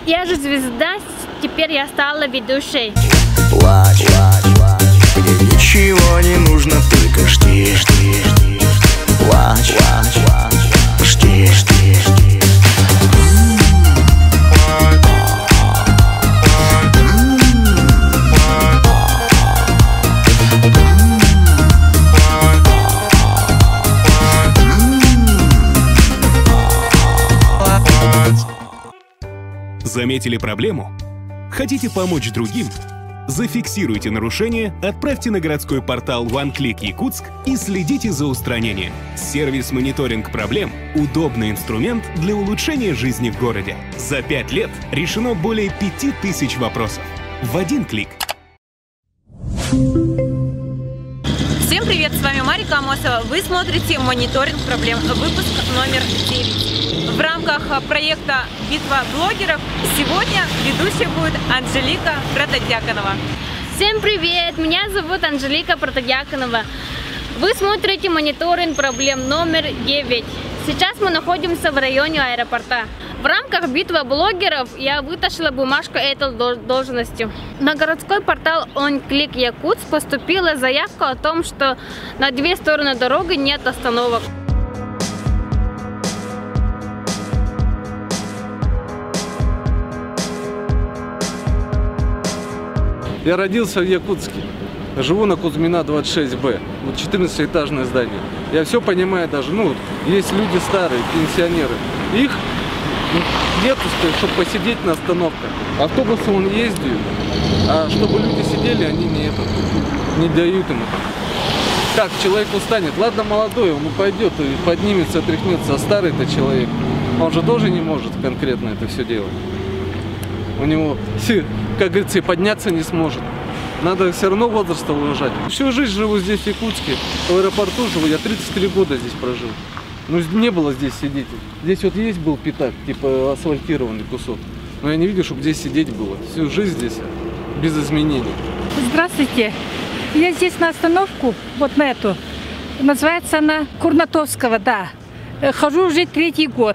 Я же звезда, теперь я стала ведущей. Плачь, плачь, плачь, мне ничего не нужно, только жди, жди, жди. Плачь, плачь, плачь, жди, жди, жди. Заметили проблему? Хотите помочь другим? Зафиксируйте нарушение, отправьте на городской портал OneClick Якутск и следите за устранением. Сервис «Мониторинг проблем» — удобный инструмент для улучшения жизни в городе. За 5 лет решено более 5000 вопросов. В один клик. Всем привет, с вами Марика Амосова. Вы смотрите «Мониторинг проблем», выпуск номер 9. В рамках проекта «Битва блогеров» сегодня ведущей будет Анжелика Протодьяконова. Всем привет! Меня зовут Анжелика Протодьяконова. Вы смотрите «Мониторинг проблем» номер 9. Сейчас мы находимся в районе аэропорта. В рамках битвы блогеров я вытащила бумажку этой должности. На городской портал OneClick Якутск поступила заявка о том, что на 2 стороны дороги нет остановок. Я родился в Якутске, живу на Кузьмина 26Б, вот 14-этажное здание. Я все понимаю даже, есть люди старые, пенсионеры, их нету, чтобы посидеть на остановках. Автобусы вон ездят, а чтобы люди сидели, они не дают им. Как человек устанет, ладно молодой, он пойдет и поднимется, отряхнется, а старый-то человек, он же тоже не может конкретно это все делать. У него, как говорится, и подняться не сможет. Надо все равно возраст уважать. Всю жизнь живу здесь, в Якутске, в аэропорту живу, я 33 года здесь прожил. Не было здесь сидеть. Здесь вот есть был пятак, типа асфальтированный кусок. Но я не видел, чтобы здесь сидеть было. Всю жизнь здесь без изменений. Здравствуйте. Я здесь на остановку, вот на эту. Называется она Курнатовского, да. Хожу уже 3-й год.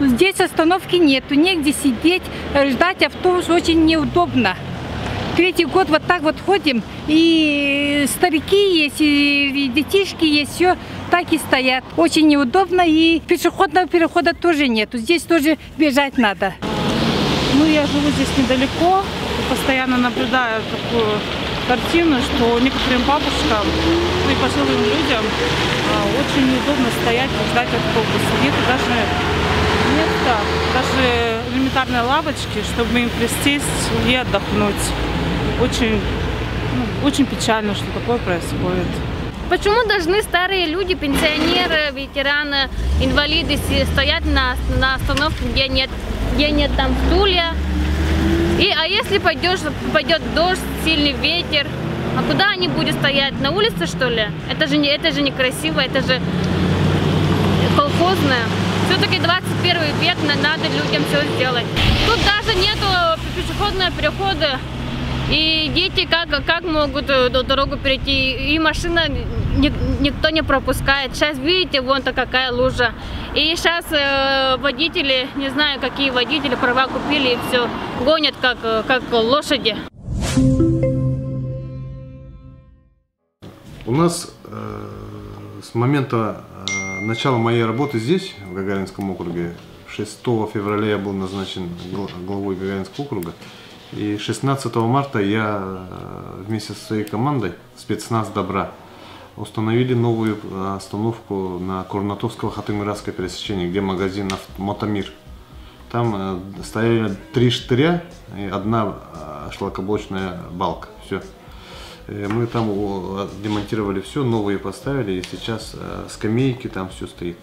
Здесь остановки нету, негде сидеть, ждать автобус очень неудобно. 3-й год вот так вот ходим, и старики есть, и детишки есть, все так и стоят. Очень неудобно, и пешеходного перехода тоже нету, здесь тоже бежать надо. Я живу здесь недалеко, постоянно наблюдаю такую картину, что некоторым бабушкам и пожилым людям очень неудобно стоять и ждать автобуса. Нет даже элементарной лавочки, чтобы им присесть и отдохнуть. Очень печально, что такое происходит. Почему должны старые люди, пенсионеры, ветераны, инвалиды стоять на остановке, где нет там стулья? А если пойдет дождь, сильный ветер, а куда они будут стоять? На улице, что ли? Это же некрасиво, это же колхозное. Все-таки 21 век, надо людям все сделать. Тут даже нету пешеходного перехода. И дети как могут дорогу перейти? И машина никто не пропускает. Сейчас видите, вон-то какая лужа. И сейчас водители, не знаю, какие водители, права купили и все, гонят как лошади. У нас с момента начала моей работы здесь, в Гагаринском округе, 6 февраля я был назначен главой Гагаринского округа. И 16 марта я вместе со своей командой спецназ «Добра» установили новую остановку на Курнатовского-Хатымыратское пересечение, где магазин «Мотомир». Там стояли 3 штыря и 1 шлакоблочная балка. Все. Мы там демонтировали все, новые поставили, и сейчас скамейки, там все стоит.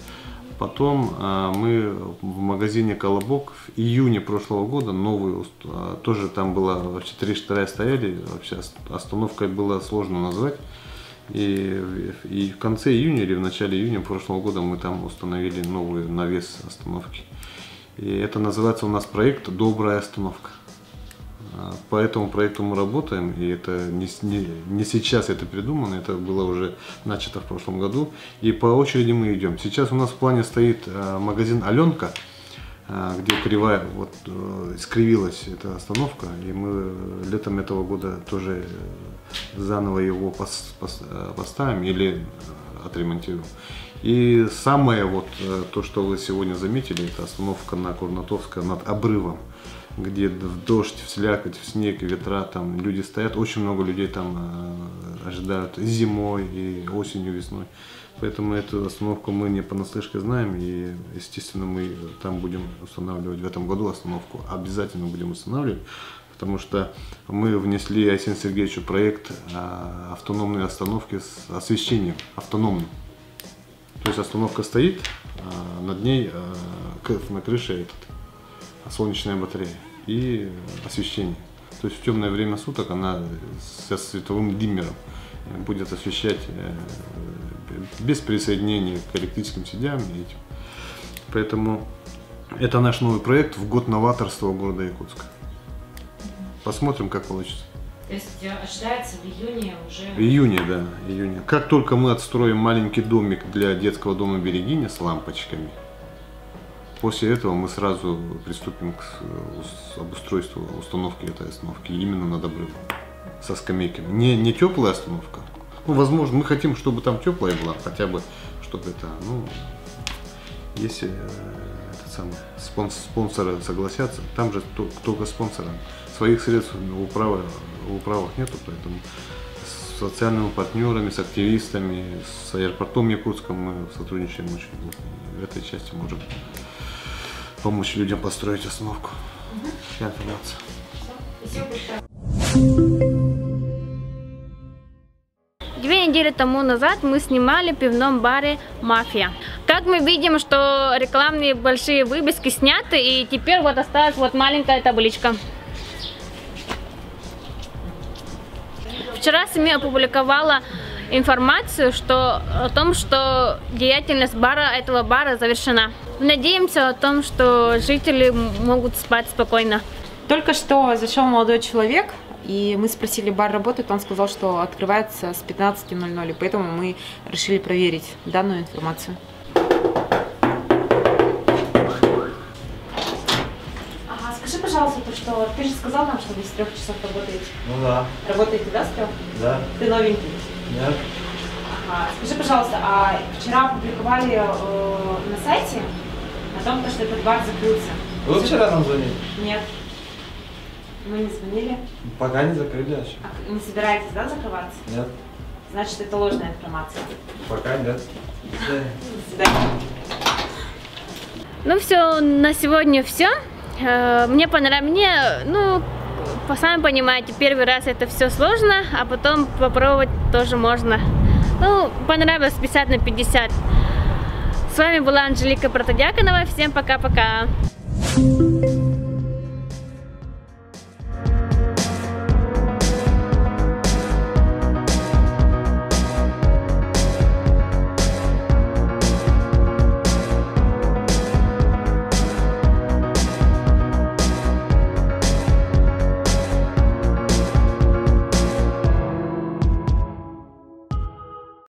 Потом мы в магазине «Колобок» в июне прошлого года новую, тоже там было вообще 3 штыря стояли, вообще остановкой было сложно назвать. И в конце июня или в начале июня прошлого года мы там установили новый навес остановки. И это называется у нас проект «Добрая остановка». По этому проекту мы работаем, и это не сейчас это придумано, это было уже начато в прошлом году, и по очереди мы идем. Сейчас у нас в плане стоит магазин «Аленка», где кривая, вот искривилась эта остановка, и мы летом этого года тоже заново его поставим или отремонтируем. И самое вот то, что вы сегодня заметили, это остановка на Курнатовской над обрывом, где в дождь, в слякоть, в снег, ветра, там люди стоят, очень много людей там ожидают и зимой, и осенью, весной. Поэтому эту остановку мы не понаслышке знаем, и, естественно, мы там будем устанавливать в этом году остановку, обязательно будем устанавливать, потому что мы внесли Арсению Сергеевичу проект автономной остановки с освещением автономным. То есть остановка стоит, над ней на крыше солнечная батарея и освещение. То есть в темное время суток она со световым диммером будет освещать без присоединения к электрическим сетям. Поэтому это наш новый проект в год новаторства города Якутска. Посмотрим, как получится. То есть ожидается в июне уже? В июне, да, июне. Как только мы отстроим маленький домик для детского дома Берегиня с лампочками, после этого мы сразу приступим к обустройству установки этой остановки именно над обрывом со скамейками. Не теплая остановка. Ну, возможно, мы хотим, чтобы там теплая была, хотя бы, чтобы это, ну, если спонсоры согласятся, там же только спонсоры. Своих средств в управах нету, поэтому с социальными партнерами, с активистами, с аэропортом Якутском мы сотрудничаем очень плотно. В этой части можем помочь людям построить остановку. Вся информация. Две недели тому назад мы снимали в пивном баре «Мафия». Как мы видим, что рекламные большие вывески сняты, и теперь вот осталась вот маленькая табличка. Вчера СМИ опубликовала информацию о том, что деятельность этого бара завершена. Надеемся о том, что жители могут спать спокойно. Только что зашел молодой человек, и мы спросили, бар работает, он сказал, что открывается с 15:00, и поэтому мы решили проверить данную информацию. Ага, скажи, пожалуйста, что ты же сказал нам, что вы с 3 часов работаете. Ну да. Работаете, да, с 3? Да. Ты новенький? Нет. Ага. Скажи, пожалуйста, а вчера опубликовали на сайте о том, что этот бар закрылся? Вы вчера нам звонили? Нет. Мы не звонили? Пока не закрыли еще. А не собираетесь, да, закрываться? Нет. Значит, это ложная информация. Пока нет. До свидания. Ну все, на сегодня все. Мне понравилось, ну, сами понимаете, первый раз это все сложно, а потом попробовать тоже можно. Ну, понравилось 50 на 50. С вами была Анжелика Протодьяконова. Всем пока-пока.